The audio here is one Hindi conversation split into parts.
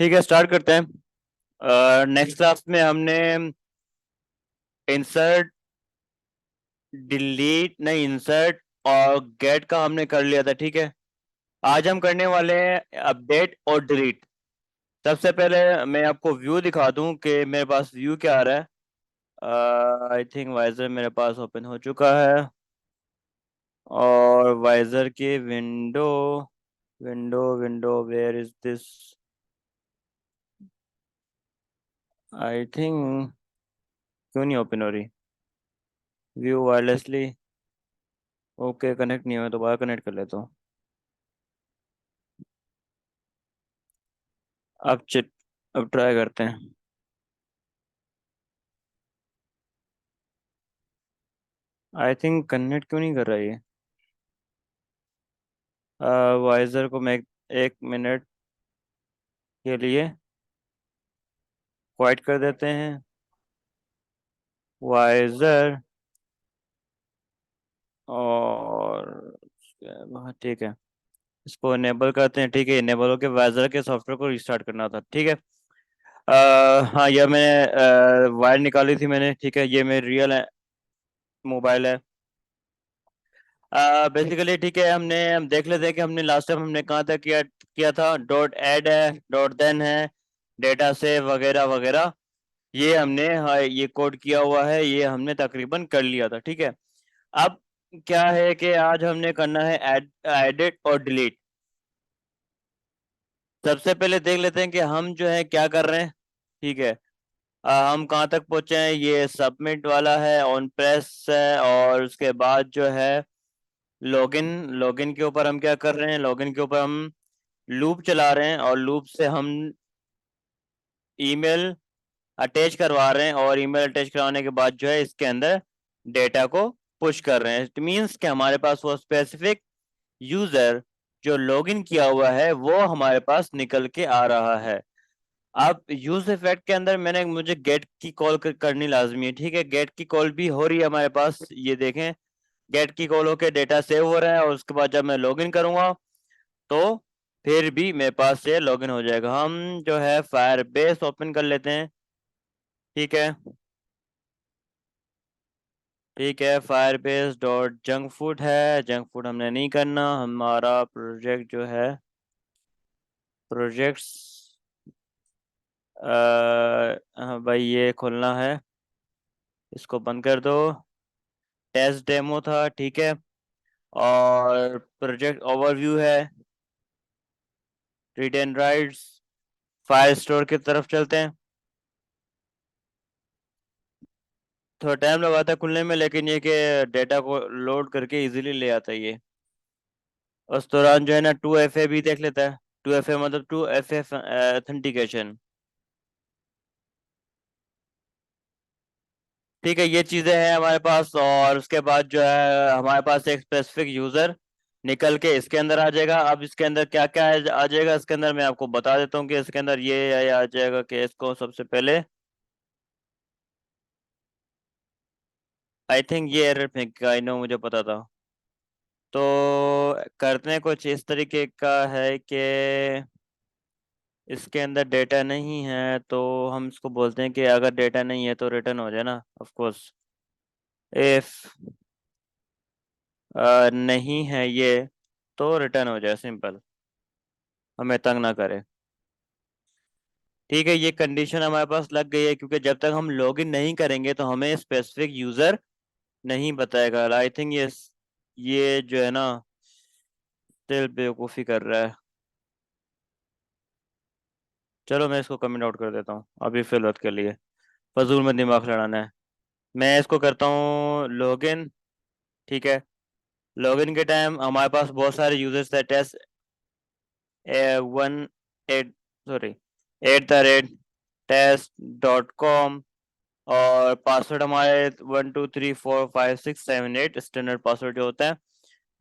ठीक है, स्टार्ट करते हैं। नेक्स्ट क्लास में हमने इंसर्ट, डिलीट नहीं, इंसर्ट और गेट का हमने कर लिया था। ठीक है, आज हम करने वाले हैं अपडेट और डिलीट। सबसे पहले मैं आपको व्यू दिखा दूं कि मेरे पास व्यू क्या आ रहा है। आई थिंक वाइजर मेरे पास ओपन हो चुका है, और वाइजर की window window window where is this? I think क्यों नहीं ओपन हो रही? View wirelessly. ओके, कनेक्ट नहीं हुआ, दोबारा कनेक्ट कर लेता हूँ। अब चिट अब ट्राई करते हैं। आई थिंक कनेक्ट क्यों नहीं कर रहा ये? वाइजर को मैं एक मिनट के लिए क्वाइट कर देते हैं। वाइजर और हाँ, ठीक है, इसको इनेबल करते हैं। ठीक है, इनेबल होके वाइजर के सॉफ्टवेयर को रिस्टार्ट करना था। ठीक है। हाँ, यह मैंने वायर निकाली थी मैंने। ठीक है, ये मेरी रियल मोबाइल है। बेसिकली ठीक है, हम देख लेते हैं कि हमने लास्ट टाइम हमने कहाँ तक किया किया था। डॉट ऐड है, डॉट देन है, डेटा सेव वगैरह वगैरह। ये हमने, हाँ, ये कोड किया हुआ है, ये हमने तकरीबन कर लिया था। ठीक है। अब क्या है कि आज हमने करना है एडिट और डिलीट। सबसे पहले देख लेते हैं कि हम जो है क्या कर रहे हैं। ठीक है। हम कहाँ तक पहुंचे हैं? ये सबमिट वाला है, ऑन प्रेस है, और उसके बाद जो है लॉगिन। लॉगिन के ऊपर हम क्या कर रहे हैं? लॉगिन के ऊपर हम लूप चला रहे हैं, और लूप से हम ईमेल अटैच करवा रहे हैं, और ईमेल अटैच करवाने के बाद जो है इसके अंदर डेटा को पुश कर रहे हैं। इट मीन्स कि हमारे पास वो स्पेसिफिक यूजर जो लॉगिन किया हुआ है वो हमारे पास निकल के आ रहा है। अब यूज इफेक्ट के अंदर मैंने मुझे गेट की कॉल करनी लाजमी है। ठीक है, गेट की कॉल भी हो रही है हमारे पास, ये देखें। गेट की कॉल होके डेटा सेव हो रहा है, और उसके बाद जब मैं लॉगिन करूंगा तो फिर भी मेरे पास से लॉगिन हो जाएगा। हम जो है फायरबेस ओपन कर लेते हैं। ठीक है। ठीक है, फायरबेस डॉट जंक फूड है। जंक फूड हमने नहीं करना। हमारा प्रोजेक्ट जो है, प्रोजेक्ट्स, हाँ भाई, ये खोलना है, इसको बंद कर दो। टेस्ट डेमो था। ठीक है, और प्रोजेक्ट ओवरव्यू है, read and rights. File store की तरफ चलते हैं। थोड़ा टाइम लगाता है खुलने में, लेकिन ये कि डेटा को लोड करके इजीली ले आता है ये। उस दौरान जो है ना, 2FA भी देख लेता है। 2FA मतलब 2FA ऑथेंटिकेशन। ठीक है, ये चीज़ें हैं हमारे पास, और उसके बाद जो है हमारे पास एक स्पेसिफिक यूज़र निकल के इसके अंदर आ जाएगा। अब इसके अंदर क्या क्या आ जाएगा, इसके अंदर मैं आपको बता देता हूँ कि इसके अंदर ये आ जाएगा कि इसको सबसे पहले आई थिंक ये एरर फेंकेगा। आई नो, मुझे पता था। तो करते हैं कुछ इस तरीके का है कि इसके अंदर डेटा नहीं है, तो हम इसको बोलते हैं कि अगर डेटा नहीं है तो रिटर्न हो जाए ना, ऑफ कोर्स। इफ नहीं है ये, तो रिटर्न हो जाए, सिंपल, हमें तंग ना करे। ठीक है, ये कंडीशन हमारे पास लग गई है, क्योंकि जब तक हम लॉगिन नहीं करेंगे तो हमें स्पेसिफिक यूजर नहीं बताएगा। आई थिंक ये जो है ना, दिल बेवकूफ़ी कर रहा है। चलो मैं इसको कमेंट आउट कर देता हूँ अभी फिलहाल के लिए, फजूल में दिमाग लड़ाना है। मैं इसको करता हूँ लॉगिन। ठीक है, लॉगिन के टाइम हमारे पास बहुत सारे यूजर्स थे। टेस्ट 18, सॉरी, @test.com, और पासवर्ड हमारे 12345678 स्टैंडर्ड पासवर्ड जो होता है।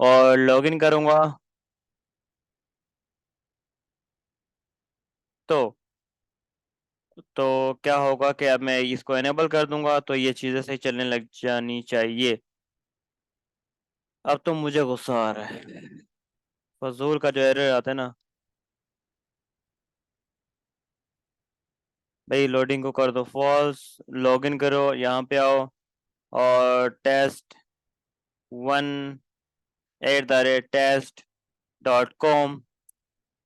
और लॉगिन करूँगा तो क्या होगा कि अब मैं इसको एनेबल कर दूंगा तो ये चीज़ें सही चलने लग जानी चाहिए। अब तो मुझे गुस्सा आ रहा है, फजूल का जो एरर आता है ना। भाई लोडिंग को कर दो फॉल्स, लॉगिन करो, यहाँ पे आओ और test1@test.com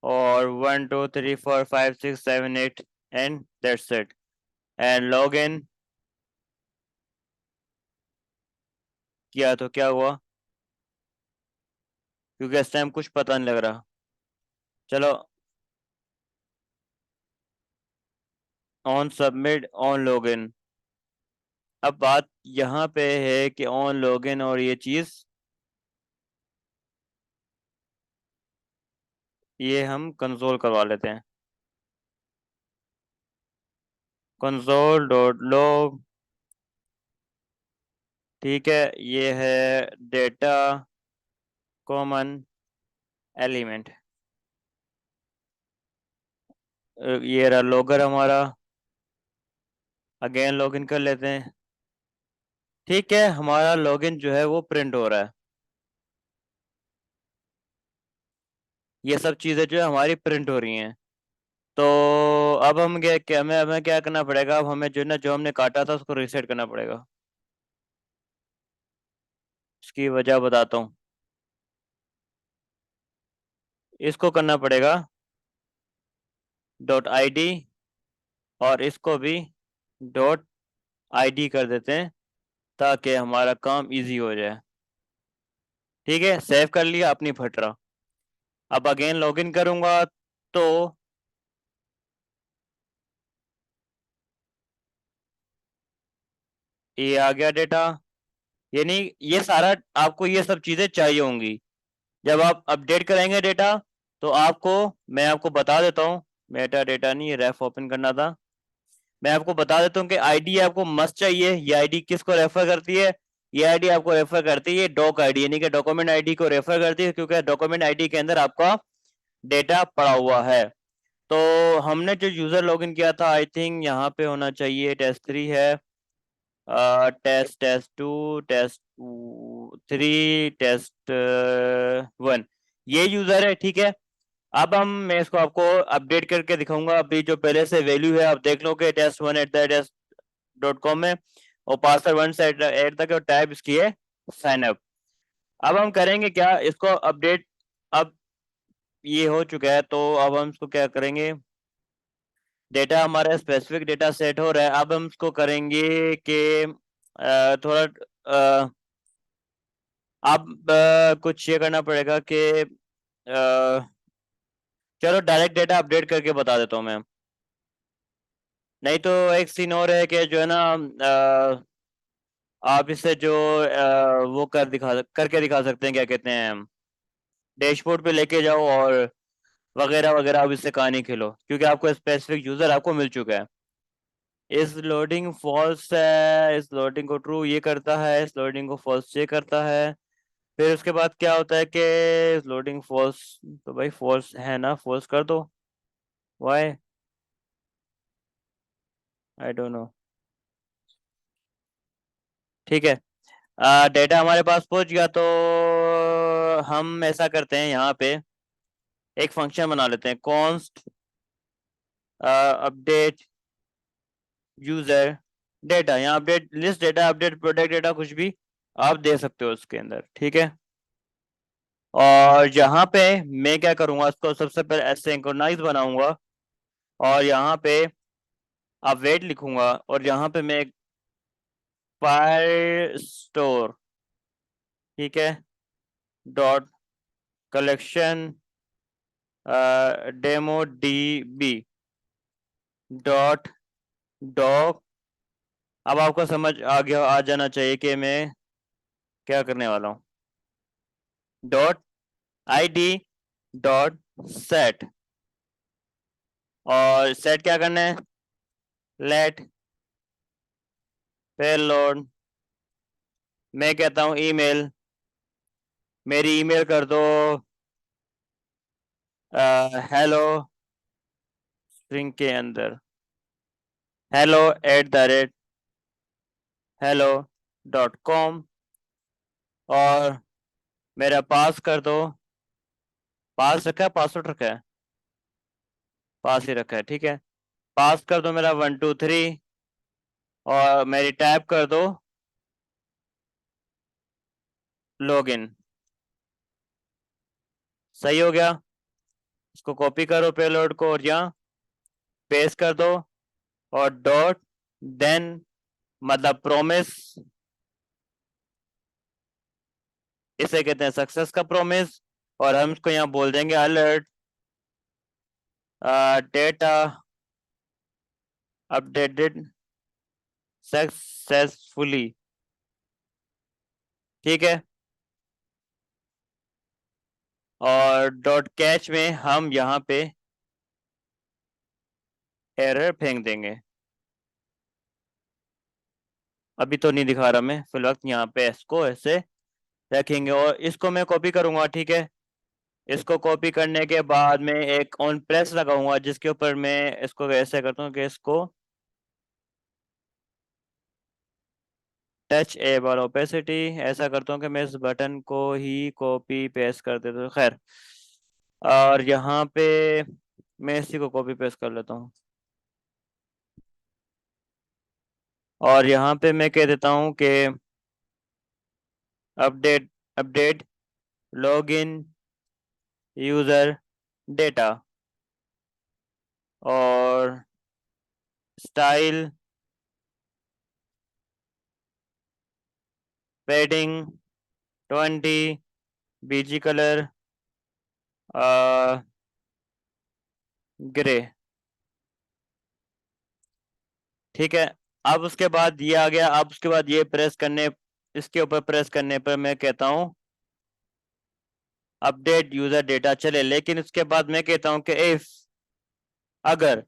और 1 2 3 4 5 6 7 8 and that's it and log in किया तो क्या हुआ, क्योंकि इस टाइम कुछ पता नहीं लग रहा। चलो ऑन सबमिट ऑन लॉगिन। अब बात यहाँ पे है कि ऑन लॉगिन और ये चीज़, ये हम कंसोल करवा लेते हैं। console.log, ठीक है, ये है डेटा कॉमन एलिमेंट, ये रहा लॉगर हमारा। अगेन लॉगिन कर लेते हैं। ठीक है, हमारा लॉगिन जो है वो प्रिंट हो रहा है, ये सब चीज़ें जो है हमारी प्रिंट हो रही हैं। तो अब हम क्या क्या हमें क्या करना पड़ेगा, अब हमें जो है ना, जो हमने काटा था उसको रीसेट करना पड़ेगा। इसकी वजह बताता हूँ। इसको करना पड़ेगा .id और इसको भी .id कर देते हैं ताकि हमारा काम इजी हो जाए। ठीक है, सेव कर लिया, अपनी फट रहा। अब अगेन लॉगिन करूंगा तो ये आ गया डेटा। यानी ये सारा आपको ये सब चीज़ें चाहिए होंगी जब आप अपडेट करेंगे डेटा। तो आपको, मैं आपको बता देता हूँ, मेटा डेटा नहीं, रेफ ओपन करना था। मैं आपको बता देता हूँ कि आईडी आपको मस्ट चाहिए। ये आईडी किसको रेफर करती है, ये आईडी आपको रेफर करती है डॉक आईडी, यानी कि डॉक्यूमेंट आईडी को रेफर करती है, क्योंकि डॉक्यूमेंट आईडी के अंदर आपका डेटा पड़ा हुआ है। तो हमने जो यूजर लॉगिन किया था, आई थिंक यहाँ पे होना चाहिए, टेस्ट 3 है, टेस्ट 2, टेस्ट 3, टेस्ट 1, ये यूजर है। ठीक है, अब मैं इसको आपको अपडेट करके दिखाऊंगा। अभी जो पहले से वैल्यू है आप देख लो कि test1@test.com है और पासवर्ड 1 से 8 तक है और टैब इसकी है साइन अप। अब हम करेंगे क्या, इसको अपडेट, अब ये हो चुका है तो अब हम इसको क्या करेंगे, डेटा हमारा स्पेसिफिक डेटा सेट हो रहा है। अब हम इसको करेंगे कि थोड़ा अब कुछ ये करना पड़ेगा कि चलो डायरेक्ट डेटा अपडेट करके बता देता हूँ मैं। नहीं तो एक सीन और है कि जो है ना, आप इससे जो वो करके दिखा सकते हैं, क्या कहते हैं, डैशबोर्ड पे लेके जाओ और वगैरह वगैरह, आप इससे कहानी खेलो क्योंकि आपको स्पेसिफिक यूजर आपको मिल चुका है। इस लोडिंग फॉल्स है, इस लोडिंग को ट्रू ये करता है, इस लोडिंग को फॉल्स ये करता है। फिर उसके बाद क्या होता है कि लोडिंग फॉल्स, तो भाई फॉल्स है ना, फॉल्स कर दो। Why, I don't know. ठीक है, डेटा हमारे पास पहुंच गया तो हम ऐसा करते हैं, यहाँ पे एक फंक्शन बना लेते हैं, कॉन्स्ट अपडेट यूजर डेटा। यहाँ update list data, update product data, कुछ भी आप दे सकते हो उसके अंदर। ठीक है, और यहाँ पे मैं क्या करूंगा, इसको सबसे पहले एसिंक्रोनाइज बनाऊंगा और यहाँ पे आप वेट लिखूंगा और यहाँ पे मैं एक फाइल स्टोर, ठीक है, dot collection demo DB dot doc. अब आपको समझ आ गया, आ जाना चाहिए कि मैं क्या करने वाला हूँ। डॉट ID डॉट सेट, और सेट क्या करना है, लेट पेलोड, मैं कहता हूँ ईमेल, मेरी ईमेल कर दो हेलो स्ट्रिंग के अंदर, hello@hello.com, और मेरा पास कर दो, पास रखा है, पासवर्ड रखा है, पास ही रखा है। ठीक है, पास कर दो मेरा 123 और मेरी टाइप कर दो लॉगिन। सही हो गया। इसको कॉपी करो पेलोड को और यहाँ पेस्ट कर दो और डॉट देन मतलब प्रोमिस, इसे कहते हैं सक्सेस का प्रोमिस। और हम इसको यहाँ बोल देंगे अलर्ट डेटा अपडेटेड सक्सेसफुली। ठीक है। और डॉट कैच में हम यहाँ पे एरर फेंक देंगे। अभी तो नहीं दिखा रहा मैं फिलवक्त, यहाँ पे इसको ऐसे रखेंगे और इसको मैं कॉपी करूंगा। ठीक है। इसको कॉपी करने के बाद में एक ऑन प्रेस लगाऊंगा जिसके ऊपर मैं इसको ऐसे करता हूँ कि इसको टच एबल ओपेसिटी ऐसा करता हूँ कि मैं इस बटन को ही कॉपी पेस्ट कर देता हूँ। खैर, और यहाँ पे मैं इसी को कॉपी पेस्ट कर लेता हूँ और यहाँ पे मैं कह देता हूँ कि update update login user data और style padding 20 BG colour grey. ठीक है। अब उसके बाद ये आ गया। अब उसके बाद ये प्रेस करने, इसके ऊपर प्रेस करने पर मैं कहता हूँ अपडेट यूजर डेटा चले। लेकिन उसके बाद मैं कहता हूँ कि इफ अगर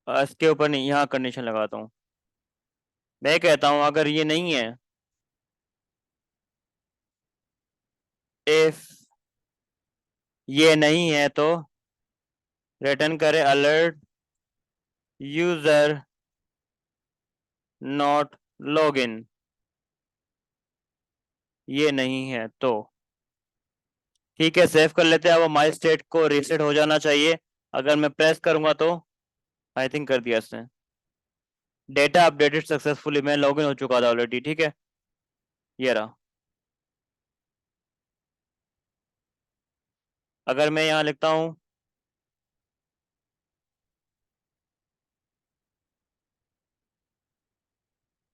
इसके ऊपर नहीं, यहाँ कंडीशन लगाता हूँ। मैं कहता हूँ अगर ये नहीं है, इफ ये नहीं है तो रिटर्न करे अलर्ट यूजर नॉट लॉगिन। ये नहीं है तो ठीक है, सेव कर लेते हैं। अब हमारी स्टेट को रीसेट हो जाना चाहिए। अगर मैं प्रेस करूंगा तो आई थिंक कर दिया इसने। डेटा अपडेटेड सक्सेसफुली, मैं लॉगिन हो चुका था ऑलरेडी। ठीक है, ये रहा। अगर मैं यहाँ लिखता हूँ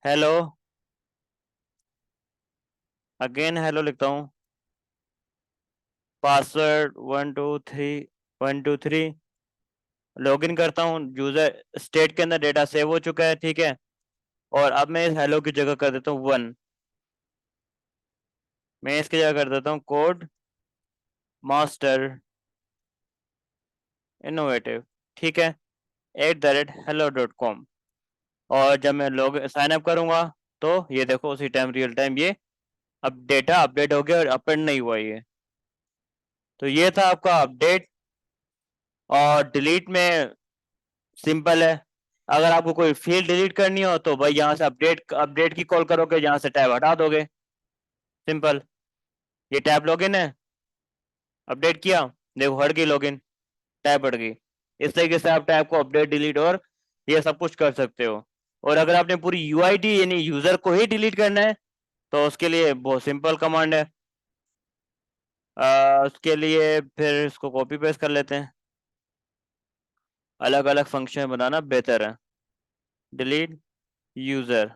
हेलो, अगेन हेलो लिखता हूँ, पासवर्ड 123 लॉगिन करता हूँ। यूजर स्टेट के अंदर डेटा सेव हो चुका है। ठीक है। और अब मैं इस हेलो की जगह कर देता हूँ 1। मैं इसकी जगह कर देता हूँ कोड मास्टर इनोवेटिव। ठीक है, @hello.com। और जब मैं लॉग साइन अप करूंगा तो ये देखो उसी टाइम रियल टाइम ये अब डेटा अपडेट हो गया और अपडेट नहीं हुआ ये। तो ये था आपका अपडेट। और डिलीट में सिंपल है। अगर आपको कोई फील्ड डिलीट करनी हो तो भाई यहाँ से अपडेट अपडेट की कॉल करोगे, यहाँ से टैब हटा दोगे। सिंपल। ये टैब लॉगिन है, अपडेट किया, देखो हट गई लॉगिन, टैब हट गई। इस तरीके से आप टैब को अपडेट डिलीट और ये सब कुछ कर सकते हो। और अगर आपने पूरी यूआईडी यानी यूजर को ही डिलीट करना है तो उसके लिए बहुत सिंपल कमांड है। उसके लिए फिर इसको कॉपी पेस्ट कर लेते हैं। अलग अलग फंक्शन बनाना बेहतर है। Delete user.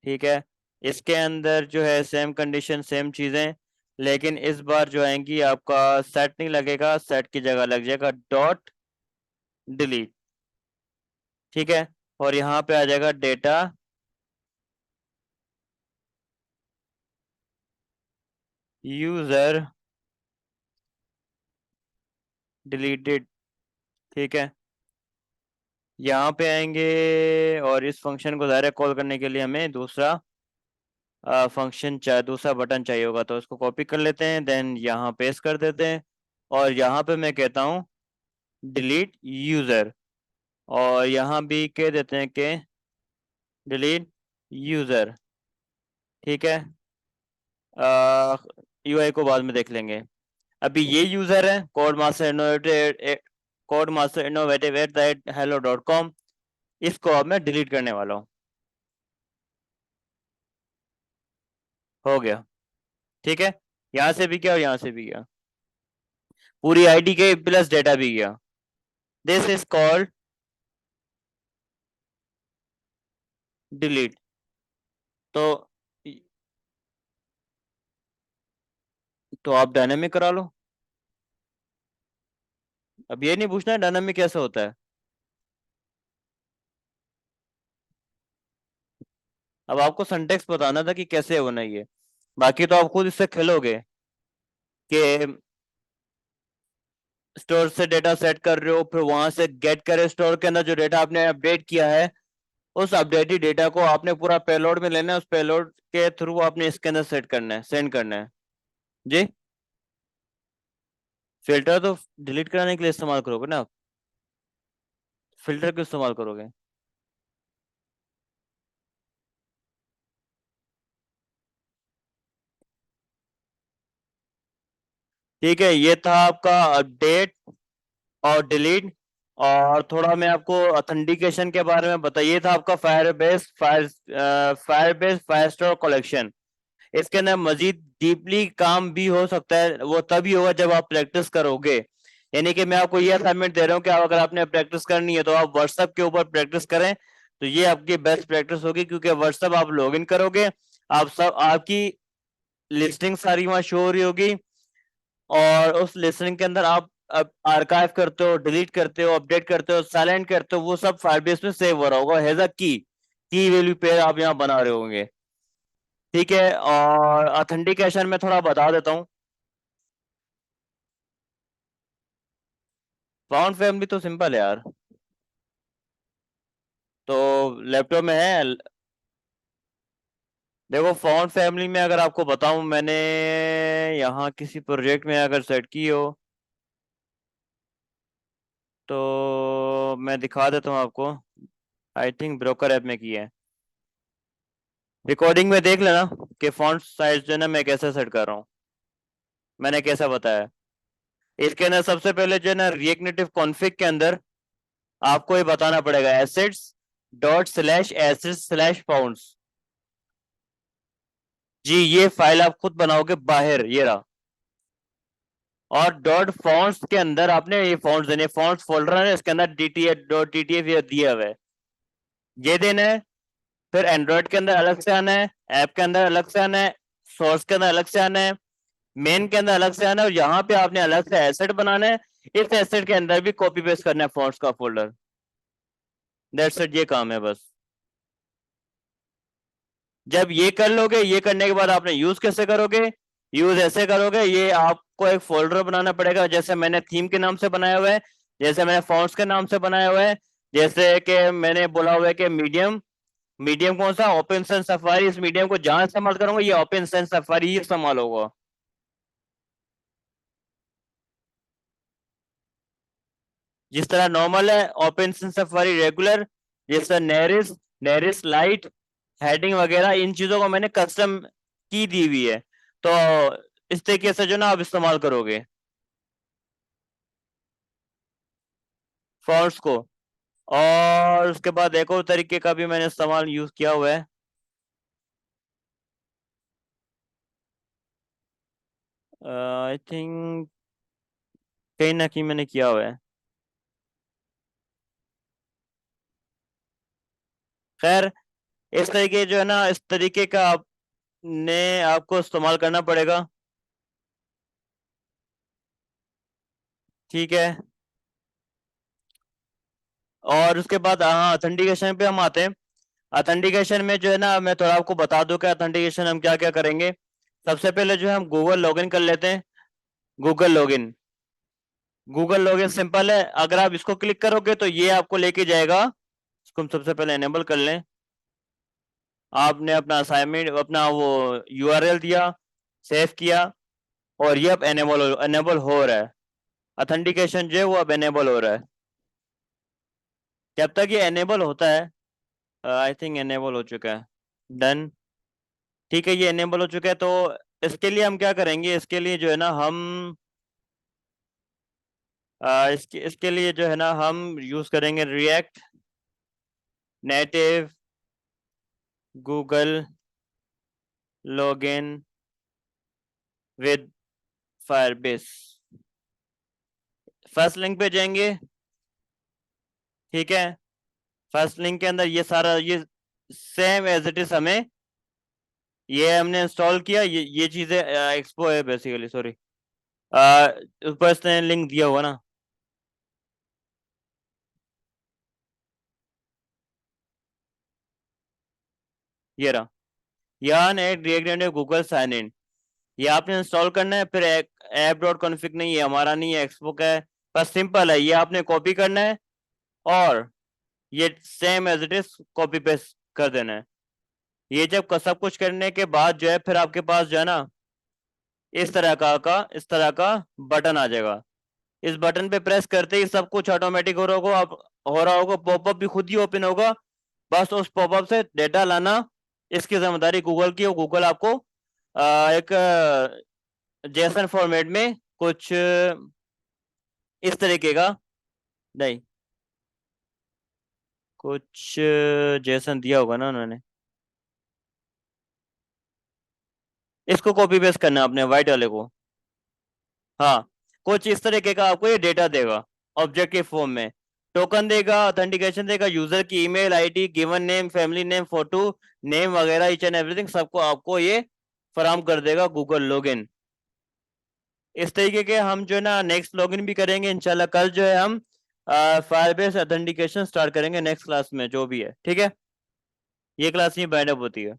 ठीक है। इसके अंदर जो है सेम कंडीशन सेम चीजें, लेकिन इस बार जो आएंगी आपका सेट नहीं लगेगा, सेट की जगह लग जाएगा डॉट डिलीट। ठीक है। और यहाँ पे आ जाएगा डेटा यूजर डिलीटेड। ठीक है। यहाँ पे आएंगे और इस फंक्शन को डायरेक्ट कॉल करने के लिए हमें दूसरा फंक्शन चाहिए, दूसरा बटन चाहिए होगा। तो उसको कॉपी कर लेते हैं, देन यहाँ पेस्ट कर देते हैं और यहाँ पे मैं कहता हूँ डिलीट यूजर। और यहाँ भी कह देते हैं कि डिलीट यूजर। ठीक है। यूआई को बाद में देख लेंगे। अभी ये यूजर है code master code master innovative @hello.com, इसको अब मैं डिलीट करने वाला हूँ। हो गया। ठीक है, यहाँ से भी गया और यहाँ से भी गया, पूरी आईडी के प्लस डेटा भी गया। This is called delete. तो आप डायनेमिक करा लो। अब ये नहीं पूछना डायनेमिक कैसे होता है। अब आपको सिंटेक्स बताना था कि कैसे होना ये, बाकी तो आप खुद इससे खेलोगे कि स्टोर से डेटा सेट कर रहे हो, फिर वहां से गेट करे स्टोर के अंदर जो डेटा आपने अपडेट किया है, उस अपडेटेड डेटा को आपने पूरा पेलोड में लेना है, उस पेलोड के थ्रू आपने इसके अंदर सेट करना है, सेंड करना है। जी, फिल्टर तो डिलीट कराने के लिए इस्तेमाल करोगे ना आप, फिल्टर क्यों इस्तेमाल करोगे। ठीक है, ये था आपका अपडेट और डिलीट। और थोड़ा मैं आपको ऑथेंटिकेशन के बारे में बताइए था आपका फायरबेस फायरस्टोर कलेक्शन। इसके अंदर मजीद डीपली काम भी हो सकता है, वो तभी होगा जब आप प्रैक्टिस करोगे। यानी कि मैं आपको ये असाइनमेंट दे रहा हूँ कि अगर आपने प्रैक्टिस करनी है तो आप व्हाट्सएप के ऊपर प्रैक्टिस करें, तो ये आपकी बेस्ट प्रैक्टिस होगी, क्योंकि व्हाट्सएप आप लॉग इन करोगे, आप सब आपकी लिस्टिंग सारी वहां शो हो रही होगी, और उस लिस्टिंग के अंदर आप आर्काइव करते हो, डिलीट करते हो, अपडेट करते हो, साइलेंट करते हो, वो सब फायरबेस में सेव हो रहा होगा हैज अ की वैल्यू पेयर आप यहाँ बना रहे होंगे। ठीक है, और ऑथेंटिकेशन में थोड़ा बता देता हूँ। फाउंड फैमिली तो सिंपल है यार, तो लैपटॉप में है। देखो फाउंड फैमिली में अगर आपको बताऊं, मैंने यहाँ किसी प्रोजेक्ट में अगर सेट की हो तो मैं दिखा देता हूँ आपको। आई थिंक ब्रोकर ऐप में की है। रिकॉर्डिंग में देख लेना कि फॉन्ट साइज जो है ना मैं कैसे सेट कर रहा हूँ, मैंने कैसा बताया। इसके अंदर सबसे पहले जो है ना रिएक्ट नेटिव कॉन्फ़िग के अंदर आपको ये बताना पड़ेगा assets dot slash assets slash fonts. जी, ये फाइल आप खुद बनाओगे बाहर, ये रहा। और डॉट फॉन्ट्स के अंदर आपने ये फॉन्ट्स देने, फॉन्ट्स फोल्डर है इसके अंदर डीटीएफ डॉट टीटीएफ ये दिया हुआ है, ये देना है। फिर एंड्रॉइड के अंदर अलग से आना है, ऐप के अंदर अलग से आना है, सोर्स के अंदर अलग से आना है, मेन के अंदर अलग से आना है, और यहाँ पे आपने अलग से एसेट बनाना है। इस एसेट के अंदर भी कॉपी पेस्ट करना है फॉन्ट्स का फोल्डर। दैट्स इट, ये काम है बस। जब ये कर लोगे, ये करने के बाद आपने यूज कैसे करोगे, यूज ऐसे करोगे, ये आपको एक फोल्डर बनाना पड़ेगा, जैसे मैंने थीम के नाम से बनाया हुआ है, जैसे मैंने फॉन्ट्स के नाम से बनाया हुआ है, जैसे कि मैंने बोला हुआ है कि मीडियम। मीडियम कौन सा, ओपन सेंस सफारी। इस मीडियम को जहां इस्तेमाल करूंगा ये ओपन सेंस सफारी ही इस्तेमाल होगा। जिस तरह नॉर्मल है ओपन सेंस सफारी रेगुलर, जिस तरह नेरिस, नेरिस लाइट, हेडिंग वगैरह, इन चीजों को मैंने कस्टम की दी हुई है। तो इस तरीके से जो ना आप इस्तेमाल करोगे फॉन्ट्स को। और उसके बाद एक और तरीके का भी मैंने इस्तेमाल यूज किया हुआ है। आई थिंक कहीं ना कहीं मैंने किया हुआ है। खैर, इस तरीके जो है ना, इस तरीके का आपने आपको इस्तेमाल करना पड़ेगा। ठीक है, और उसके बाद हाँ ऑथेंटिकेशन पे हम आते हैं। ऑथेंटिकेशन में जो है ना मैं थोड़ा आपको बता दूं कि ऑथेंटिकेशन हम क्या क्या करेंगे। सबसे पहले जो है हम गूगल लॉगिन कर लेते हैं। Google login, Google login simple है, अगर आप इसको क्लिक करोगे तो ये आपको लेके जाएगा। इसको हम सबसे पहले एनेबल कर लें। आपने अपना असाइनमेंट अपना वो यूआरएल दिया, सेव किया, और ये अब एनेबल हो रहा है। ऑथेंटिकेशन जो है वो अब एनेबल हो रहा है। जब तक ये एनेबल होता है, आई थिंक एनेबल हो चुका है। डन। ठीक है, ये एनेबल हो चुका है। तो इसके लिए हम क्या करेंगे, इसके लिए जो है ना हम इसके लिए जो है ना हम यूज करेंगे react Native Google login with Firebase. First link पे जाएंगे, ठीक है। फर्स्ट लिंक के अंदर ये सारा ये सेम एज इट इज हमें ये हमने इंस्टॉल किया, ये चीजें एक्सपो है बेसिकली, सॉरी ऊपर इसने लिंक दिया हुआ ना, ये रहा। यहाँ ने React Native Google sign in, ये आपने इंस्टॉल करना है। फिर ऐप डॉट कॉन्फ़िग नहीं, ये हमारा नहीं है, एक्सबुक है। बस सिंपल है, ये आपने कॉपी करना है और ये same as it is copy paste कर देना है। ये जब सब कुछ करने के बाद जो है फिर आपके पास जो है ना इस तरह का बटन आ जाएगा। इस बटन पे प्रेस करते ही सब कुछ ऑटोमेटिक हो रहा होगा, आप हो रहा होगा, पॉपअप भी खुद ही ओपन होगा। बस उस पॉपअप से डेटा लाना इसकी जिम्मेदारी गूगल की, और गूगल आपको एक जेसन फॉर्मेट में कुछ इस तरीके का, नहीं कुछ जेसन दिया होगा ना उन्होंने, इसको कॉपी पेस्ट करना है अपने वाइट वाले को। हाँ, कुछ इस तरीके का आपको ये डेटा देगा ऑब्जेक्ट के फॉर्म में। टोकन देगा, ऑथेंटिकेशन देगा, यूजर की email ID, given name, family name, photo name वगैरह, ईच एंड एवरीथिंग सबको आपको ये फराहम कर देगा गूगल लॉगिन। इस तरीके के हम जो है ना नेक्स्ट लॉगिन भी करेंगे इंशाल्लाह। कल जो है हम फायरबेस ऑथेंटिकेशन स्टार्ट करेंगे नेक्स्ट क्लास में, जो भी है, ठीक है। ये क्लास नहीं बाइंड अप होती है।